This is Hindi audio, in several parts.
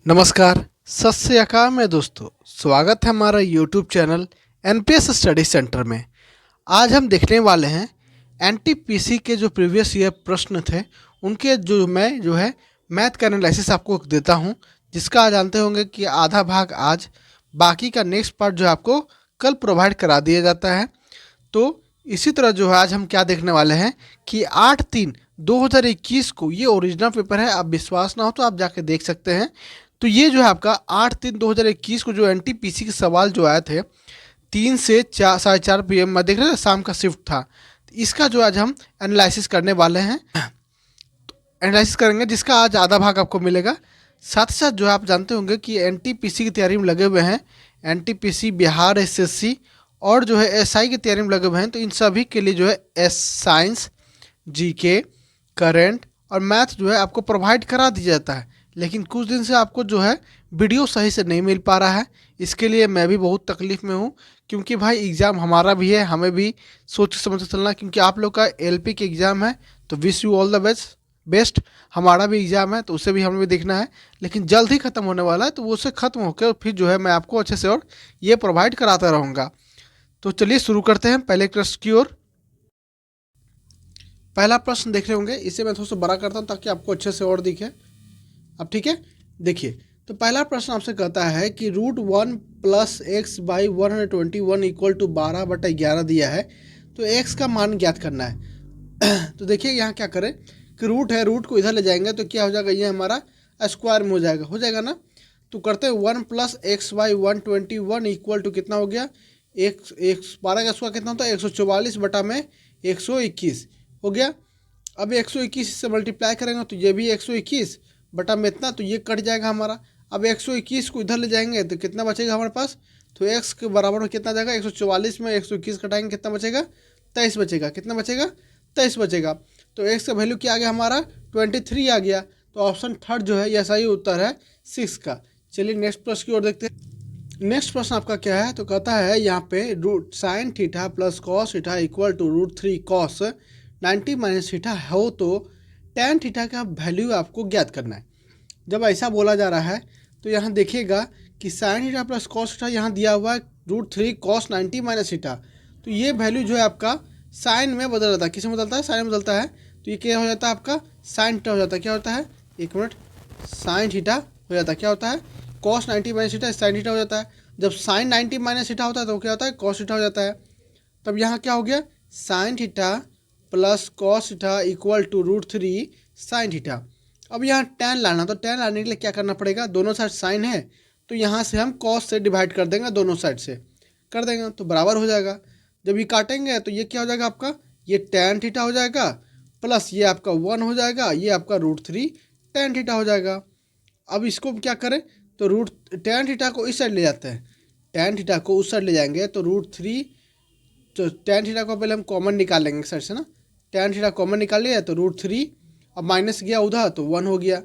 नमस्कार, सत श्री अकाल मेरे दोस्तों। स्वागत है हमारा YouTube channel NPS study centre में। आज हम देखने वाले हैं एनटीपीसी के जो प्रीवियस ईयर प्रश्न थे उनके मैं मैथ का एनालिसिस आपको देता हूं, जिसका आप जानते होंगे कि आधा भाग आज, बाकी का नेक्स्ट पार्ट जो है आपको कल प्रोवाइड करा दिया जाता है। तो इसी तरह जो है आज हम क्या देखने वाले हैं कि 8/3/2021 को ये ओरिजिनल पेपर है। आप विश्वास ना हो तो आप जाके देख सकते हैं। तो ये जो है आपका 8/3/2021 को जो एनटीपीसी के सवाल जो आए थे 3 से 4 साढ़े 4 PM में देख रहे हैं, शाम का शिफ्ट था। इसका जो आज हम एनालिसिस करने वाले हैं, एनालिसिस करेंगे, जिसका आज आधा भाग आपको मिलेगा। साथ ही साथ जो है आप जानते होंगे कि एनटीपीसी की तैयारी में लगे हुए हैं, एनटीपीसी, बिहार एसएससी और जो है एसआई की तैयारी में लगे हुए हैं। तो इन सभी के लिए जो है साइंस, जीके, करंट और मैथ जो है आपको प्रोवाइड करा दिया जाता है। लेकिन कुछ दिन से आपको जो है वीडियो सही से नहीं मिल पा रहा है। इसके लिए मैं भी बहुत तकलीफ़ में हूँ, क्योंकि भाई एग्ज़ाम हमारा भी है, हमें भी सोच समझ के चलना, क्योंकि आप लोग का एलपी के एग्ज़ाम है। तो wish you all the best. हमारा भी एग्ज़ाम है तो उसे भी हमें भी देखना है, लेकिन जल्द ही ख़त्म होने वाला है। तो वो उसे ख़त्म होकर फिर जो है मैं आपको अच्छे से और ये प्रोवाइड कराता रहूँगा। तो चलिए शुरू करते हैं पहले प्रश्न की ओर। पहला प्रश्न देख रहे होंगे, इसे मैं थोड़ा सा बड़ा करता हूँ ताकि आपको अच्छे से और दिखे। अब ठीक है, देखिए। तो पहला प्रश्न आपसे कहता है कि √1 + x/121 इक्वल टू 12/11 दिया है। तो x का मान ज्ञात करना है। तो देखिए यहाँ क्या करें कि रूट है, रूट को इधर ले जाएंगे तो क्या हो जाएगा, ये हमारा स्क्वायर में हो जाएगा ना। तो करते हैं 1 + x/121 इक्वल टू कितना हो गया, एक 12 का स्क्वायर कितना होता है, 144 बटा में 121 हो गया। अब 121 से मल्टीप्लाई करेंगे तो ये भी 121 बटा में इतना, तो ये कट जाएगा हमारा। अब 121 को इधर ले जाएंगे तो कितना बचेगा हमारे पास, तो x के बराबर में कितना जाएगा, 144 में 121 कटाएंगे कितना बचेगा, 23 बचेगा। कितना बचेगा, 23 बचेगा। तो x का वैल्यू क्या आ गया हमारा, 23 आ गया। तो ऑप्शन थर्ड जो है यह सही उत्तर है 6 का। चलिए नेक्स्ट प्रश्न की ओर देखते हैं। नेक्स्ट प्रश्न आपका क्या है, तो कहता है यहाँ पे sin theta + cos theta equal to √3 cos 90 - theta हो तो tan थीटा का वैल्यू आपको ज्ञात करना है। जब ऐसा बोला जा रहा है तो यहाँ देखिएगा कि sin थीटा + cos थीटा यहाँ दिया हुआ है √3 cos 90 - थीटा। तो ये वैल्यू जो है आपका साइन में बदल जाता है। किस में बदलता है, साइन में बदलता है। तो ये क्या हो जाता है आपका, साइन थीटा हो जाता है। क्या होता है, एक मिनट, साइन थीटा हो जाता है। क्या होता है, cos 90 - थीटा साइन थीटा हो जाता है। जब साइन 90 - थीटा होता है तो क्या होता है, cos थीटा हो जाता है। तब यहाँ क्या हो गया, sine theta + cos theta equal to √3 sine theta. अब यहाँ tan लाना, तो tan लाने के लिए क्या करना पड़ेगा, दोनों साइड साइन है तो यहाँ से हम cos से डिवाइड कर देंगे, दोनों साइड से कर देंगे तो बराबर हो जाएगा। जब ये काटेंगे तो ये क्या हो जाएगा आपका, ये tan थीटा हो जाएगा प्लस ये आपका 1 हो जाएगा, ये आपका √3 tan थीटा हो जाएगा। अब इसको क्या करें, तो tan थीटा को इस साइड ले जाते हैं, tan थीटा को उस साइड ले जाएंगे तो √3, तो tan थीटा को पहले हम कॉमन निकाल लेंगे साइड से ना। tan थीटा कॉमन निकाल लिया तो √3, अब माइनस गया उधर तो 1 हो गया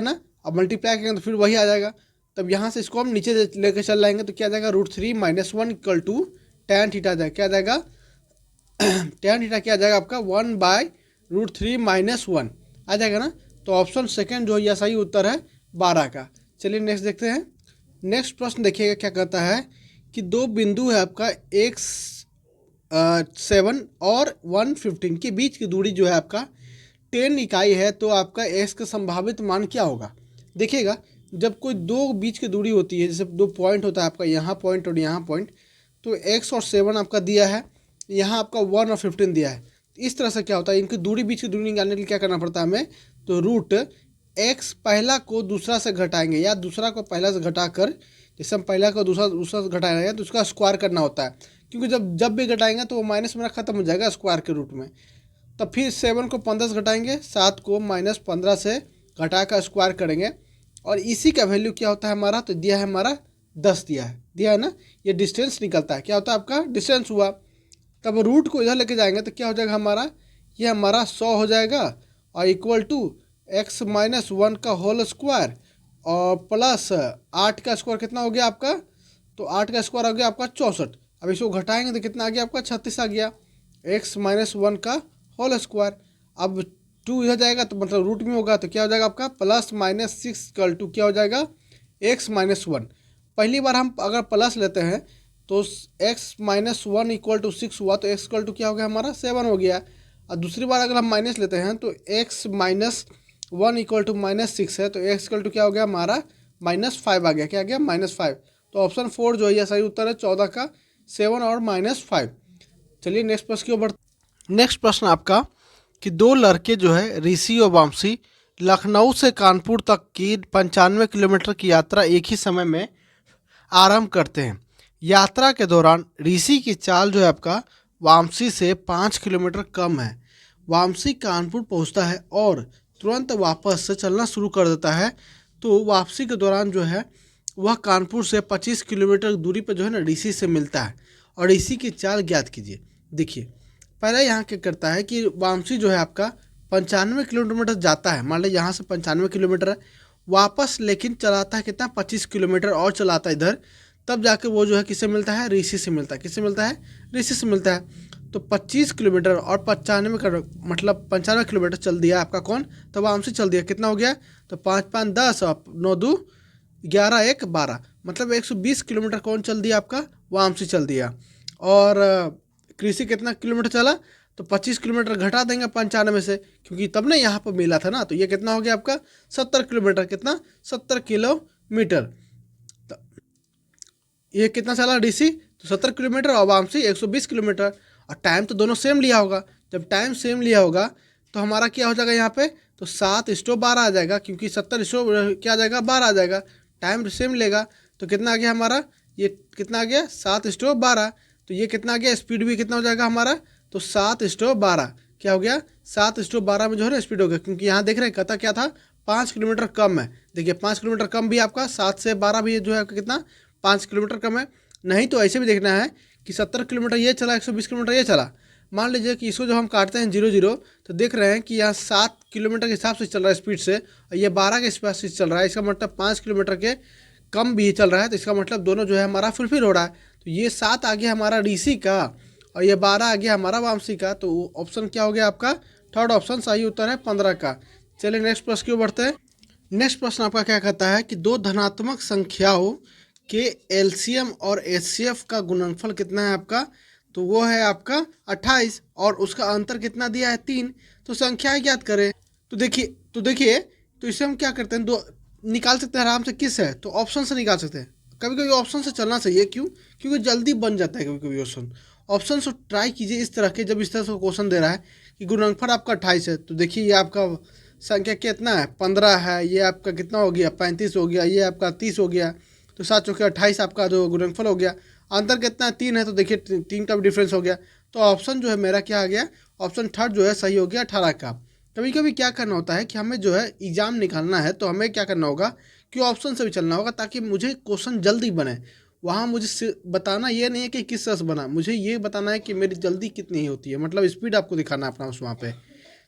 ना। अब मल्टीप्लाई करेंगे तो फिर वही आ जाएगा। तब यहाँ से इसको हम नीचे लेकर चल जाएंगे तो क्या जाएगा, √3 - 1 इक्वल टू tan थीटा जाएगा। क्या जाएगा, tan थीटा क्या जाएगा आपका 1/√3 - 1 आ जाएगा ना। तो ऑप्शन सेकेंड जो यह सही उत्तर है 12 का। चलिए नेक्स्ट देखते हैं। नेक्स्ट प्रश्न देखिएगा क्या कहता है कि दो बिंदु है आपका x7 और 115 के बीच की दूरी जो है आपका 10 इकाई है, तो आपका x का संभावित मान क्या होगा। देखिएगा, जब कोई दो बीच की दूरी होती है, जैसे दो पॉइंट होता है आपका, यहाँ पॉइंट और यहाँ पॉइंट, तो x और 7 आपका दिया है, यहाँ आपका 1 और 15 दिया है। इस तरह से क्या होता है, इनकी दूरी, बीच की दूरी निकालने के लिए क्या करना पड़ता है हमें, तो √x पहला को दूसरा से घटाएंगे या दूसरा को पहला से घटाकर, जैसे हम पहला को दूसरा से घटाएंगे तो उसका स्क्वायर करना होता है, क्योंकि जब भी घटाएंगे तो वो माइनस मेरा खत्म हो जाएगा स्क्वायर के रूट में। तब फिर 7 को 15 से घटाएंगे, 7 को -15 से घटा कर स्क्वायर करेंगे, और इसी का वैल्यू क्या होता है हमारा, तो दिया है हमारा 10 दिया है ना। ये डिस्टेंस निकलता है, क्या होता है आपका डिस्टेंस हुआ। तब रूट को इधर लेके जाएंगे तो क्या हो जाएगा हमारा, ये हमारा 100 हो जाएगा और इक्वल टू x - 1 का होल स्क्वायर और प्लस 8 का स्क्वायर कितना हो गया आपका, तो 8 का स्क्वायर हो गया आपका 64। अब इसको घटाएंगे तो कितना आ गया आपका 36 आ गया, x - 1 का होल स्क्वायर। अब 2 इधर जाएगा तो मतलब रूट में होगा, तो क्या हो जाएगा आपका +-6 इक्वल टू क्या हो जाएगा x-1। पहली बार हम अगर प्लस लेते हैं तो x-1 इक्वल टू 6 हुआ, तो x इक्वल टू क्या हो गया हमारा 7 हो गया। और दूसरी बार अगर हम माइनस लेते हैं तो x-1 इक्वल टू -6 है, तो x इक्वल टू क्या हो गया हमारा -5 आ गया। क्या आ गया -5। तो ऑप्शन 4 जो है ये सही उत्तर है 14 का, 7 और -5। चलिए नेक्स्ट प्रश्न की ओर बढ़ते। नेक्स्ट प्रश्न आपका कि दो लड़के जो है ऋषि और वामसी लखनऊ से कानपुर तक की 95 किलोमीटर की यात्रा एक ही समय में आरंभ करते हैं। यात्रा के दौरान ऋषि की चाल जो है आपका वामसी से 5 किलोमीटर कम है। वामसी कानपुर पहुंचता है और तुरंत वापस से चलना शुरू कर देता है। तो वापसी के दौरान जो है वह कानपुर से 25 किलोमीटर दूरी पर जो है ना ऋषि से मिलता है और ऋषि की चाल ज्ञात कीजिए। देखिए पहले यहाँ क्या करता है कि वामसी जो है आपका 95 किलोमीटर जाता है, मान लीजिए यहाँ से 95 किलोमीटर है, वापस लेकिन चलाता है कितना 25 किलोमीटर और चलाता है इधर, तब जाके वो जो है किससे मिलता है ऋषि से मिलता है। किससे मिलता है ऋषि से मिलता है। तो 25 किलोमीटर और 95 का मतलब 95 किलोमीटर चल दिया आपका कौन, तो वामसी चल दिया। कितना हो गया, तो 5-5 10 और 9-2 11 1 12, मतलब 120 किलोमीटर कौन चल दिया आपका वामसी चल दिया। और कृषि कितना किलोमीटर चला, तो 25 किलोमीटर घटा देंगे 95 से, क्योंकि तब ना यहाँ पर मिला था ना, तो ये कितना हो गया आपका 70 किलोमीटर। कितना 70 किलोमीटर। तो ये कितना चला ऋषि, तो 70 किलोमीटर और वामसी 120 किलोमीटर। और टाइम तो दोनों सेम लिया होगा। जब टाइम सेम लिया होगा तो हमारा क्या हो जाएगा यहाँ पे, तो 7:12 आ जाएगा, क्योंकि 70 क्या आ जाएगा 12 आ जाएगा। टाइम सेम लेगा तो कितना आ गया हमारा, ये कितना आ गया 7:12। तो ये कितना आ गया, स्पीड भी कितना हो जाएगा हमारा, तो 7:12। क्या हो गया 7:12 में जो है ना स्पीड हो गया, क्योंकि यहाँ देख रहे हैं कहता क्या था 5 किलोमीटर कम है। देखिए 5 किलोमीटर कम भी आपका 7 से 12 भी जो है कितना 5 किलोमीटर कम है। नहीं तो ऐसे भी देखना है कि 70 किलोमीटर ये चला 120 किलोमीटर ये चला। मान लीजिए कि इसको जब हम काटते हैं 0-0 तो देख रहे हैं कि यहाँ 7 किलोमीटर के हिसाब से चल रहा है स्पीड से, और ये 12 के हिसाब से चल रहा है। इसका मतलब 5 किलोमीटर के कम भी चल रहा है, तो इसका मतलब दोनों जो है हमारा फुलफिल हो रहा है। तो ये 7 आ गया हमारा ऋषि का और ये 12 आ गया हमारा वामसी का। तो ऑप्शन क्या हो गया आपका, थर्ड ऑप्शन सही उत्तर है 15 का। चलिए नेक्स्ट प्रश्न की ओर बढ़ते हैं। नेक्स्ट प्रश्न आपका क्या कहता है कि दो धनात्मक संख्याओं के एलसीएम और एचसीएफ का गुणनफल कितना है आपका, तो वो है आपका 28 और उसका अंतर कितना दिया है 3। तो संख्याएं ज्ञात करें। तो देखिए तो इसे हम क्या करते हैं, दो निकाल सकते हैं आराम से। किस है, तो ऑप्शन से निकाल सकते हैं। कभी कभी ऑप्शन से चलना चाहिए, क्यों, क्योंकि जल्दी बन जाता है कभी कभी ऑप्शन। ऑप्शन से ट्राई कीजिए इस तरह के, जब इस तरह से क्वेश्चन दे रहा है कि गुणनफल आपका 28 है, तो देखिए ये आपका संख्या कितना है 15 है, ये आपका कितना हो गया 35 हो गया, ये आपका 30 हो गया, तो 7 चौके 28 आपका जो गुणनफल हो गया। अंतर कितना है 3 है, तो देखिए 3 का भी डिफरेंस हो गया। तो ऑप्शन जो है मेरा क्या आ गया, ऑप्शन थर्ड जो है सही हो गया 18 का। कभी कभी क्या करना होता है कि हमें जो है एग्जाम निकालना है, तो हमें क्या करना होगा कि ऑप्शन से भी चलना होगा, ताकि मुझे क्वेश्चन जल्दी बने। वहाँ मुझे बताना ये नहीं है कि किस तरह से बना, मुझे ये बताना है कि मेरी जल्दी कितनी होती है, मतलब स्पीड आपको दिखाना है अपना उस वहाँ पे।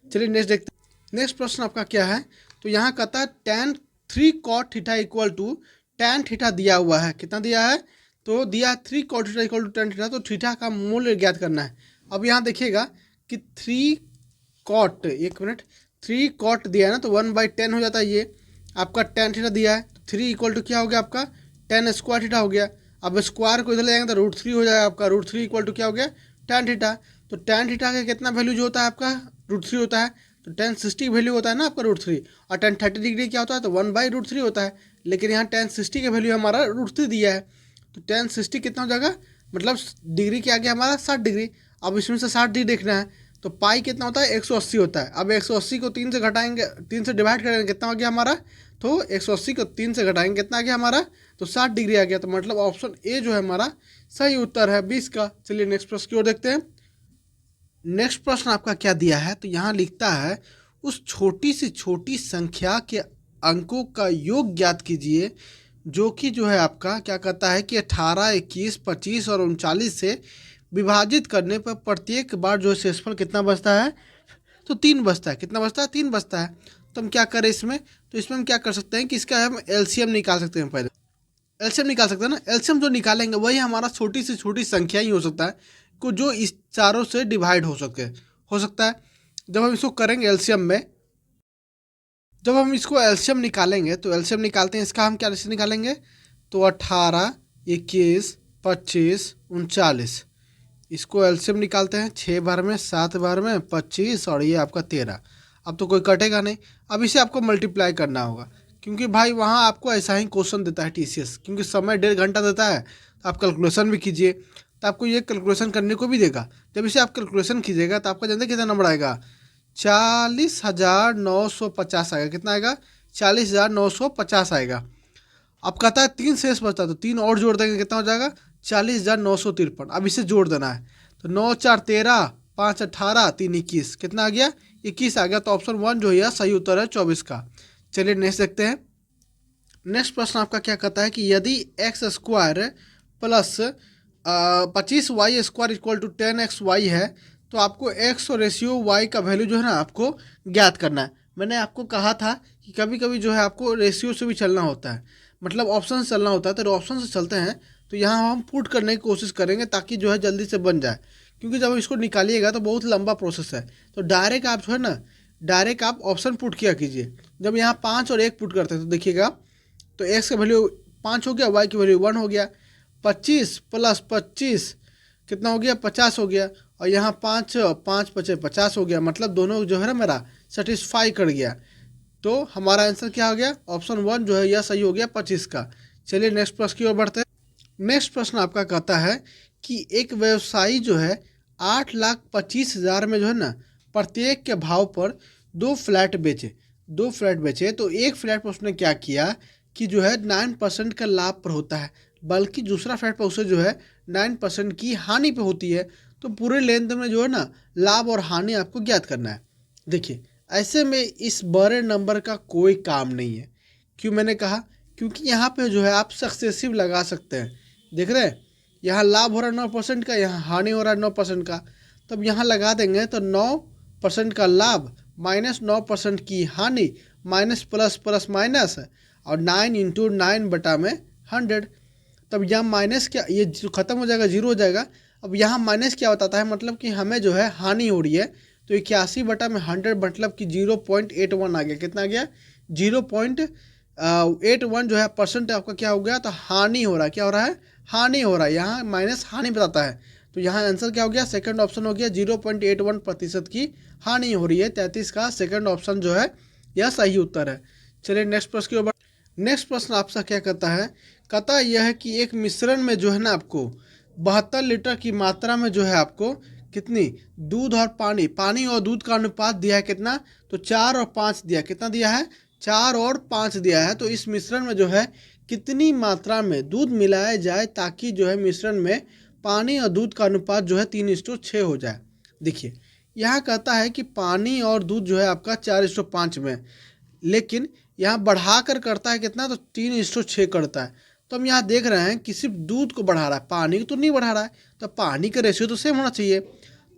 चलिए नेक्स्ट देखते हैं। नेक्स्ट प्रश्न आपका क्या है, तो यहाँ कहता है tan 3 cot theta equal to tan theta दिया हुआ है। कितना दिया है, तो दिया है 3 cot theta equal to tan theta, तो थीटा का मूल्य ज्ञात करना है। अब यहाँ देखिएगा कि 3 cot, एक मिनट, 3 cot दिया है ना, तो 1/10 हो जाता है। ये आपका tan थीटा दिया है, 3 इक्वल टू क्या हो गया आपका tan स्क्वायर थीटा हो गया। अब स्क्वायर को इधर ले जाएंगे तो √3 हो जाएगा आपका। √3 इक्वल टू क्या हो गया tan थीटा। तो tan थीटा का कितना वैल्यू जो होता है आपका √3 होता है, तो tan 60 वैल्यू होता है ना आपका √3, और tan 30 डिग्री क्या होता है, तो 1/√3 होता है। लेकिन यहाँ tan 60 का वैल्यू हमारा √3 दिया है, तो tan 60 कितना हो जाएगा, मतलब डिग्री क्या आ गया हमारा 60 डिग्री। अब इसमें से 60 डिग्री देखना है, तो पाई कितना होता है 180 होता है। अब 180 को 3 से घटाएंगे, 3 से डिवाइड करेंगे, कितना हो गया हमारा, तो 180 को 3 से घटाएंगे कितना आ गया हमारा, तो 60 डिग्री आ गया। तो मतलब ऑप्शन ए जो है हमारा सही उत्तर है 20 का। चलिए नेक्स्ट प्रश्न की ओर देखते हैं। नेक्स्ट प्रश्न आपका क्या दिया है, तो यहाँ लिखता है उस छोटी से छोटी संख्या के अंकों का योग ज्ञात कीजिए जो कि जो है आपका क्या कहता है कि 18, 21, 25 और 39 से विभाजित करने पर प्रत्येक बार जो शेषफल कितना बचता है, तो 3 बचता है। कितना बचता है, 3 बचता है। तो हम क्या करें इसमें, तो इसमें हम क्या कर सकते हैं कि इसका हम एलसीएम निकाल सकते हैं। पहले एलसीएम निकाल सकते हैं ना, एलसीएम जो निकालेंगे वही हमारा छोटी से छोटी संख्या ही हो सकता है को जो इस चारों से डिवाइड हो सकता है। जब हम इसको करेंगे एलसीएम में जब हम इसको एलसीएम निकालेंगे तो एलसीएम निकालते हैं इसका, हम क्या से निकालेंगे तो 18, 21, 25, 39, इसको एलसीएम निकालते हैं 6 बार में, 7 बार में, 25 और ये आपका 13। अब तो कोई कटेगा नहीं। अब इसे आपको मल्टीप्लाई करना होगा, क्योंकि भाई वहाँ आपको ऐसा ही क्वेश्चन देता है टीसीएस, क्योंकि समय 1.5 घंटा देता है, तो आप कैलकुलेशन भी कीजिए, तो आपको ये कैलकुलेशन करने को भी देगा। जब इसे आप कैलकुलेशन कीजिएगा तो आपका जानते कितना नंबर आएगा, 40,950 आएगा। कितना आएगा, 40,950 आएगा। अब कहता है 3 शेष बचता है, तो 3 और जोड़ देंगे, कितना हो जाएगा, 40,953। अब इसे जोड़ देना है, तो 9 4 13, 5 18, 3 21, कितना आ गया, 21 आ गया। तो ऑप्शन 1 जो है सही उत्तर है 24 का। चलिए नेक्स्ट देखते हैं। नेक्स्ट प्रश्न आपका क्या कहता है कि यदि x square plus 25y² equal to 10xy है, तो आपको एक्स और रेशियो वाई का वैल्यू जो है ना आपको ज्ञात करना है। मैंने आपको कहा था कि कभी कभी जो है आपको रेशियो से भी चलना होता है, मतलब ऑप्शन से चलना होता है। तो ऑप्शन से चलते हैं, तो यहाँ हम पुट करने की कोशिश करेंगे ताकि जो है जल्दी से बन जाए, क्योंकि जब इसको निकालिएगा तो बहुत लंबा प्रोसेस है। तो डायरेक्ट आप जो है ना, डायरेक्ट आप ऑप्शन पुट किया कीजिए। जब यहाँ 5 और 1 पुट करते हैं तो देखिएगा, तो एक्स का वैल्यू 5 हो गया, वाई की वैल्यू 1 हो गया, 25 प्लस 25 कितना हो गया, 50 हो गया, और यहाँ 5 5 बचे 50 हो गया। मतलब दोनों जो है ना मेरा सेटिस्फाई कर गया। तो हमारा आंसर क्या हो गया, ऑप्शन 1 जो है यह सही हो गया 25 का। चलिए नेक्स्ट प्रश्न की ओर बढ़ते हैं। नेक्स्ट प्रश्न आपका कहता है कि एक व्यवसायी जो है 8,25,000 में जो है ना प्रत्येक के भाव पर 2 फ्लैट बेचे। तो एक फ्लैट पर उसने क्या किया कि जो है 9% का लाभ पर होता है, बल्कि दूसरा फ्लैट पर उसे जो है 9% की हानि पे होती है। तो पूरे लेन देन में जो है ना लाभ और हानि आपको ज्ञात करना है। देखिए ऐसे में इस बड़े नंबर का कोई काम नहीं है। क्यों मैंने कहा, क्योंकि यहाँ पे जो है आप सक्सेसिव लगा सकते हैं। देख रहे हैं, यहाँ लाभ हो रहा है 9% का, यहाँ हानि हो रहा है 9% का। तब यहाँ लगा देंगे तो 9% का लाभ माइनस 9% की हानि, माइनस प्लस प्लस माइनस, और 9 इंटू 9 बटा में 100। तब यहाँ माइनस क्या, ये खत्म हो जाएगा, जीरो हो जाएगा। अब यहाँ माइनस क्या बताता है, मतलब कि हमें जो है हानि हो रही है। तो 81 बटा में 100 मतलब कि 0.81 आ गया। कितना आ गया, 0.81 जो है परसेंट आपका क्या हो गया, तो हानि हो रहा है। क्या हो रहा है, हानि हो रहा है। यहाँ माइनस हानि बताता है, तो यहाँ आंसर क्या हो गया, सेकंड ऑप्शन हो गया, 0.81% की हानि हो रही है। 33 का सेकंड ऑप्शन जो है यह सही उत्तर है। चलिए नेक्स्ट प्रश्न की ओर। नेक्स्ट प्रश्न आपसे क्या कहता है, कहता यह है कि एक मिश्रण में जो है ना आपको 72 लीटर की मात्रा में जो है आपको कितनी दूध और पानी और दूध का अनुपात दिया है कितना, तो 4 और 5 दिया है। कितना दिया है, 4 और 5 दिया है। तो इस मिश्रण में जो है कितनी मात्रा में दूध मिलाया जाए ताकि जो है मिश्रण में पानी और दूध का अनुपात जो है 3:6 हो जाए। देखिए यहाँ कहता है कि पानी और दूध जो है आपका 4:5 में, लेकिन यहाँ बढ़ा कर करता है कितना, तो 3:6 करता है। तो हम यहाँ देख रहे हैं कि सिर्फ दूध को बढ़ा रहा है, पानी को तो नहीं बढ़ा रहा है। तो पानी का रेशियो तो सेम होना चाहिए।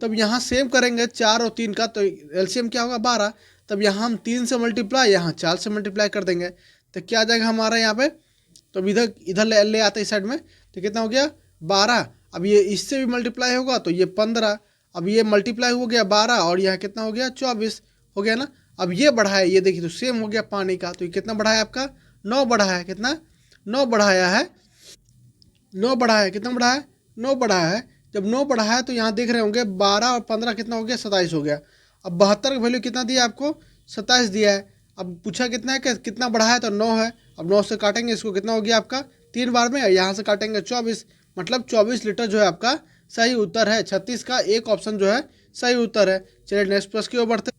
तब यहाँ सेम करेंगे 4 और 3 का, तो एलसीएम क्या होगा 12। तब यहाँ हम 3 से मल्टीप्लाई, यहाँ 4 से मल्टीप्लाई कर देंगे, तो क्या आ जाएगा हमारा यहाँ पे, तो इधर इधर ले आते इस साइड में, तो कितना हो गया 12। अब ये इससे भी मल्टीप्लाई होगा तो ये 15। अब ये मल्टीप्लाई हो गया 12, और यहाँ कितना हो गया 24 हो गया ना। अब ये बढ़ा है, ये देखिए तो सेम हो गया पानी का, तो ये कितना बढ़ा है आपका 9 बढ़ा है। कितना 9 बढ़ाया है, 9 बढ़ा है, कितना बढ़ा है 9 बढ़ा है। जब 9 बढ़ा है तो यहाँ देख रहे होंगे 12 और 15 कितना हो गया 27 हो गया। अब 72 का वैल्यू कितना दिया आपको, 27 दिया है। अब पूछा कितना है कि कितना बढ़ा है, तो 9 है। अब 9 से काटेंगे इसको, कितना हो गया आपका 3 बार में, यहाँ से काटेंगे 24, मतलब 24 लीटर जो है आपका सही उत्तर है। 36 का एक ऑप्शन जो है सही उत्तर है। चलिए नेक्स्ट प्रश्न की ओर बढ़ते।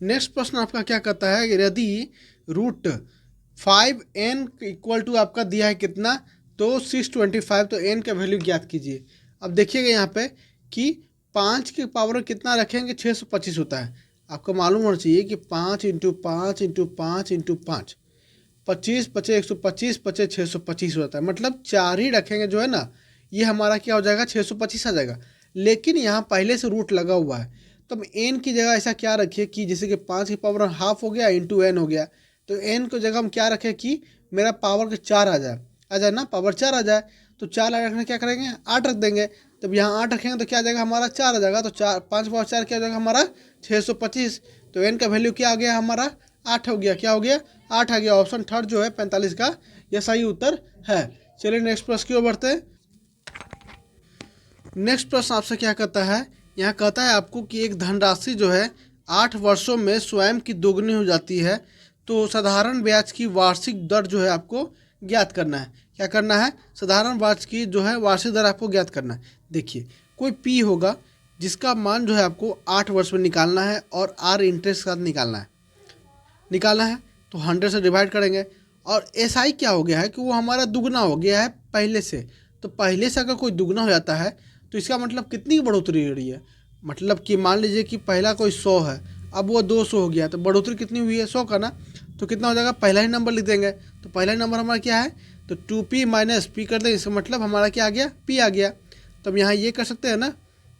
नेक्स्ट प्रश्न आपका क्या कहता है, यदि √5n इक्वल टू आपका दिया है कितना, तो 625, तो n का वैल्यू ज्ञात कीजिए। अब देखिएगा यहाँ पे कि 5 की पावर कितना रखेंगे, 625 होता है। आपको मालूम होना चाहिए कि 5 इंटू 5 इंटू 5 इंटू 5, 25 पचे 125 पचे 625 होता है। मतलब 4 ही रखेंगे जो है ना, ये हमारा क्या हो जाएगा 625 आ जाएगा। लेकिन यहाँ पहले से रूट लगा हुआ है, तो हम एन की जगह ऐसा क्या रखिए कि जैसे कि 5 की पावर हाफ हो गया इंटू एन हो गया, तो एन की जगह हम क्या रखें कि मेरा पावर के 4 आ जाए ना, पावर 4 आ जाए। तो 4 रखने क्या करेंगे 8 रख देंगे। तब यहाँ 8 रखेंगे तो क्या आ जाएगा हमारा 4 आ जाएगा। तो 4 5 पावर 4 क्या हो जाएगा हमारा 625। तो एन का वैल्यू क्या आ गया हमारा 8 हो गया, क्या हो गया 8 आ गया। ऑप्शन थर्ड जो है 45 का यह सही उत्तर है। चलिए नेक्स्ट प्रश्न की ओर बढ़ते हैं। नेक्स्ट प्रश्न आपसे क्या कहता है, यहाँ कहता है आपको कि एक धनराशि जो है 8 वर्षों में स्वयं की दोगुनी हो जाती है, तो साधारण ब्याज की वार्षिक दर जो है आपको ज्ञात करना है। क्या करना है, साधारण ब्याज की जो है वार्षिक दर आपको ज्ञात करना है। देखिए कोई पी होगा जिसका मान जो है आपको 8 वर्ष में निकालना है और आर इंटरेस्ट के साथ निकालना है तो 100 से डिवाइड करेंगे। और एसआई क्या हो गया है कि वो हमारा दुगना हो गया है पहले से, तो पहले से अगर कोई दुगना हो जाता है तो इसका मतलब कितनी बढ़ोतरी हो रही है, मतलब कि मान लीजिए कि पहला कोई 100 है, अब वो 200 हो गया, तो बढ़ोतरी कितनी हुई है 100 का ना, तो कितना हो जाएगा पहला ही नंबर लिख देंगे। तो पहला ही नंबर हमारा क्या है, तो 2p माइनस पी कर देंगे, इसका मतलब हमारा क्या आ गया p आ गया। तो अब यहाँ ये कर सकते हैं ना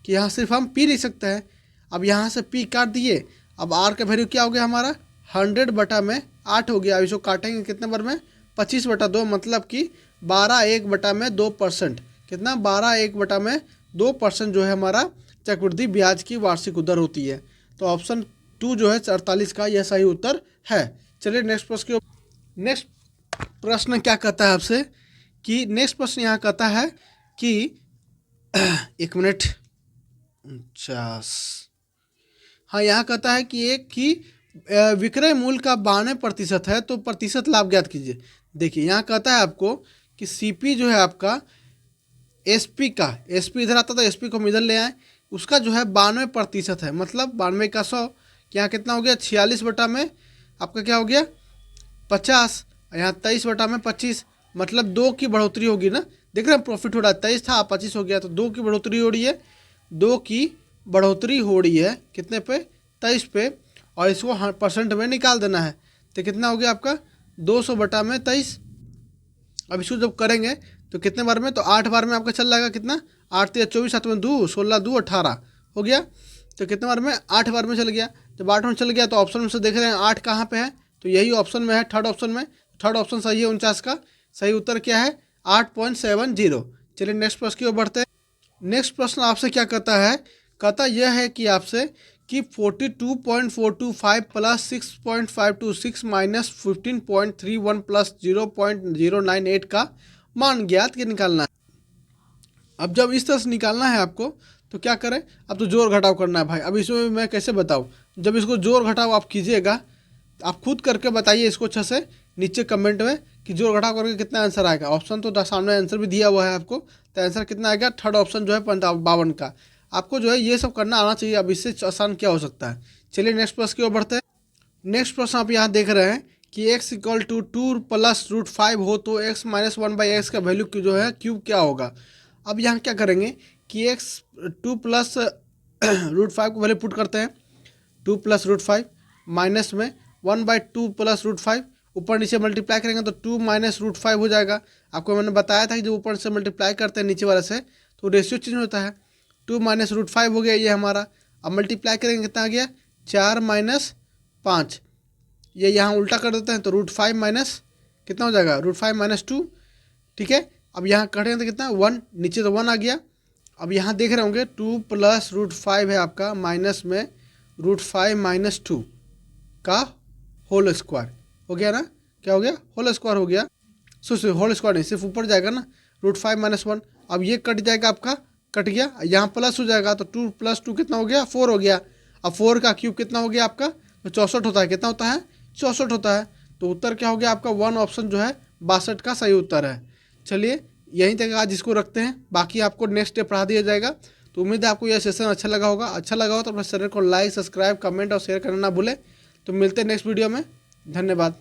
कि यहाँ सिर्फ हम p लिख सकते हैं। अब यहाँ से p काट दिए, अब r का वैल्यू क्या हो गया हमारा 100/8 हो गया। अब इसको काटेंगे कितने बार में 25/2, मतलब कि 12/1/2%। कितना 12/1/2% जो है हमारा चक्रवृद्धि ब्याज की वार्षिक दर होती है। तो ऑप्शन 2 जो है 48 का यह सही उत्तर है। चलिए नेक्स्ट प्रश्न की नेक्स्ट प्रश्न क्या कहता है आपसे कि नेक्स्ट प्रश्न यहाँ कहता है कि 1 मिनट 49, हाँ यहाँ कहता है कि एक की विक्रय मूल्य का 92% है तो प्रतिशत लाभ ज्ञात कीजिए। देखिए यहाँ कहता है आपको कि सीपी जो है आपका एसपी का, एसपी इधर आता तो एसपी को हम इधर ले आए, उसका जो है 92% है, मतलब 92 का 100, यहाँ कितना हो गया 46 बटा में आपका क्या हो गया 50, यहाँ 23/25, मतलब 2 की बढ़ोतरी होगी ना। देख रहे हैं प्रॉफिट हो रहा है, 23 था 25 हो गया, तो 2 की बढ़ोतरी हो रही है, 2 की बढ़ोतरी हो रही है कितने पे 23 पे, और इसको परसेंट में निकाल देना है। तो कितना हो गया आपका 200/23। अब इसको जब करेंगे तो कितने बार में, तो 8 बार में आपका चल जाएगा कितना 8 × 24 7 में 2 16 2 18 हो गया। तो कितने बार में 8 बार में चल गया। जब 8 में चल गया तो ऑप्शन में से देख रहे हैं 8 कहाँ पे है, तो यही ऑप्शन में है, थर्ड ऑप्शन में। थर्ड ऑप्शन सही है 49 का। सही उत्तर क्या है 8.70। चलिए नेक्स्ट प्रश्न की ओर बढ़ते हैं। नेक्स्ट प्रश्न आपसे क्या कहता है, कहता यह है कि आपसे कि 42.425 प्लस 6.526 माइनस 15.31 प्लस 0.098 का मान ज्ञात के निकालना है। अब जब इस तरह से निकालना है आपको तो क्या करें, अब तो जोड़ घटाव करना है भाई। अब इसमें मैं कैसे बताऊँ, जब इसको जोड़ घटाव आप कीजिएगा, आप खुद करके बताइए इसको अच्छे से नीचे कमेंट में कि जोड़ घटाव करके कितना आंसर आएगा। ऑप्शन तो सामने आंसर भी दिया हुआ है आपको, तो आंसर कितना आएगा, थर्ड ऑप्शन जो है 52 का। आपको जो है ये सब करना आना चाहिए, अब इससे आसान क्या हो सकता है। चलिए नेक्स्ट प्रश्न की ओर बढ़ते हैं। नेक्स्ट प्रश्न आप यहाँ देख रहे हैं कि x = 2 + √5 हो तो x - 1/x का वैल्यू जो है क्यूब क्या होगा। अब यहाँ क्या करेंगे कि x 2 + √5 को वैल्यू पुट करते हैं, 2 + √5 माइनस में 1/2 + √5, ऊपर नीचे मल्टीप्लाई करेंगे तो 2 - √5 हो जाएगा। आपको मैंने बताया था कि जब ऊपर से मल्टीप्लाई करते हैं नीचे वाले से तो रेशियो चेंज होता है। 2 - √5 हो गया ये हमारा। अब मल्टीप्लाई करेंगे कितना आ गया 4 - 5, ये यहाँ उल्टा कर देते हैं तो √5 माइनस कितना हो जाएगा √5 - 2। ठीक है, अब यहाँ कटेंगे तो कितना 1, नीचे तो 1 आ गया। अब यहाँ देख रहे होंगे 2 + √5 है आपका, माइनस में √5 - 2 का होल स्क्वायर हो गया ना। क्या हो गया होल स्क्वायर हो गया, सो होल स्क्वायर नहीं, सिर्फ ऊपर जाएगा ना √5 - 1। अब ये कट जाएगा आपका, कट गया, यहाँ प्लस हो जाएगा तो 2 + 2 कितना हो गया 4 हो गया। अब 4 का क्यूब कितना हो गया आपका, तो 64 होता है। कितना होता है 64 होता है। तो उत्तर क्या हो गया आपका 1 ऑप्शन जो है 62 का सही उत्तर है। चलिए यहीं तक आज इसको रखते हैं, बाकी आपको नेक्स्ट डे पढ़ा दिया जाएगा। तो उम्मीद है आपको यह सेशन अच्छा लगा होगा। अच्छा लगा हो तो अपने चैनल को लाइक, सब्सक्राइब, कमेंट और शेयर करना ना भूलें। तो मिलते हैं नेक्स्ट वीडियो में, धन्यवाद।